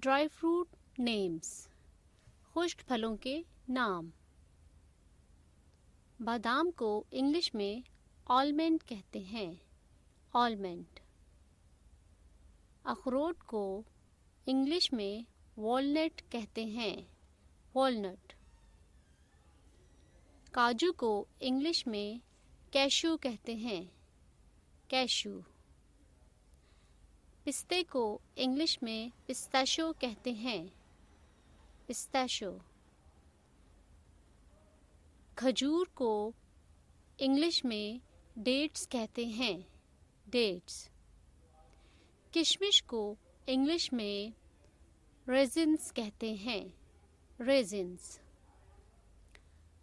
Dry fruit names, खुश्क फलों के नाम। बादाम को इंग्लिश में आलमंड कहते हैं, आलमंड। अखरोट को इंग्लिश में वॉलनट कहते हैं, वॉलनट। काजू को इंग्लिश में कैशू कहते हैं, कैशू। पिस्ते को इंग्लिश में पिस्ताशो कहते हैं, पिस्ताशो। खजूर को इंग्लिश में डेट्स कहते हैं, डेट्स। किशमिश को इंग्लिश में रेजिन्स कहते हैं, रेजिन्स।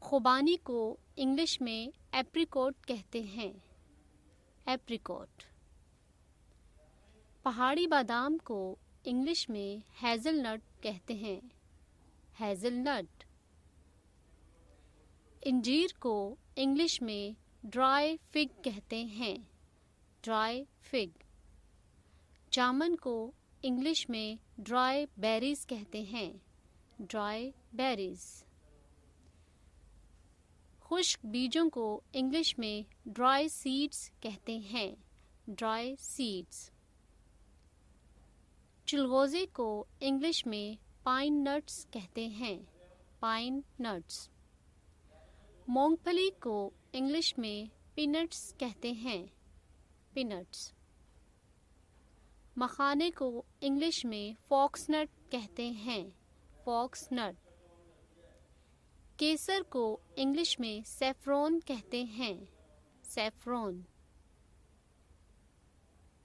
खुबानी को इंग्लिश में एप्रिकॉट कहते हैं, एप्रिकॉट। पहाड़ी बादाम को इंग्लिश में हेज़लनट कहते हैं, हेज़लनट। इंजीर को इंग्लिश में ड्राई फिग कहते हैं, ड्राई फिग। जामुन को इंग्लिश में ड्राई बेरीज कहते हैं, ड्राई बेरीज। खुश्क बीजों को इंग्लिश में ड्राई सीड्स कहते हैं, ड्राई सीड्स। चिलगोज़े को इंग्लिश में पाइन नट्स कहते हैं, पाइन नट्स। मूंगफली को इंग्लिश में पीनट्स कहते हैं, पीनट्स। मखाने को इंग्लिश में फॉक्सनट कहते हैं, फॉक्सनट। केसर को इंग्लिश में सैफरॉन कहते हैं, सैफरॉन।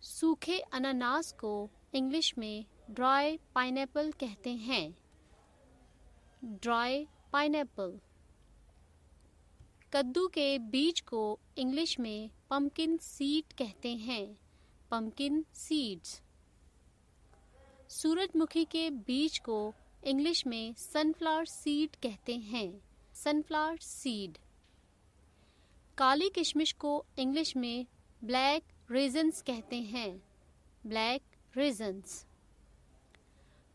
सूखे अनानास को इंग्लिश में ड्राई पाइनएप्पल कहते हैं, ड्राई पाइनएप्पल। कद्दू के बीज को इंग्लिश में पम्पकिन सीड कहते हैं, पम्पकिन सीड्स। सूरजमुखी के बीज को इंग्लिश में सनफ्लावर सीड कहते हैं, सनफ्लावर सीड। काली किशमिश को इंग्लिश में ब्लैक रेजन्स कहते हैं, ब्लैक रेजन्स।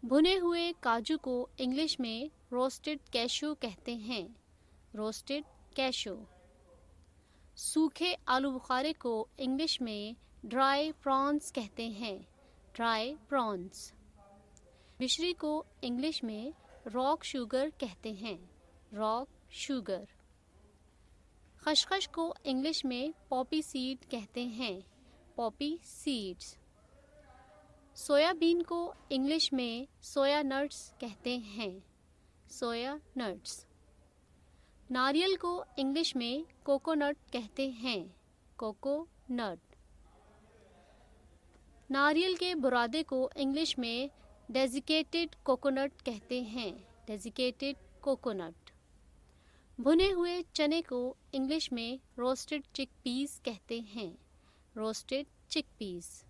भुने हुए काजू को इंग्लिश में रोस्टेड कैशू कहते हैं, रोस्टेड कैशू। सूखे आलू बुखारे को इंग्लिश में ड्राई प्रॉन्स कहते हैं, ड्राई प्रॉन्स। मिश्री को इंग्लिश में रॉक शुगर कहते हैं, रॉक शुगर। खसखस को इंग्लिश में पॉपी सीड कहते हैं, पॉपी सीड्स। सोयाबीन को इंग्लिश में सोया नट्स कहते हैं, सोया नट्स। नारियल को इंग्लिश में कोकोनट कहते हैं, कोकोनट। नारियल के बुरादे को इंग्लिश में डेजिकेटेड कोकोनट कहते हैं, डेजिकेटेड कोकोनट। भुने हुए चने को इंग्लिश में रोस्टेड चिकपीस कहते हैं, रोस्टेड चिकपीस।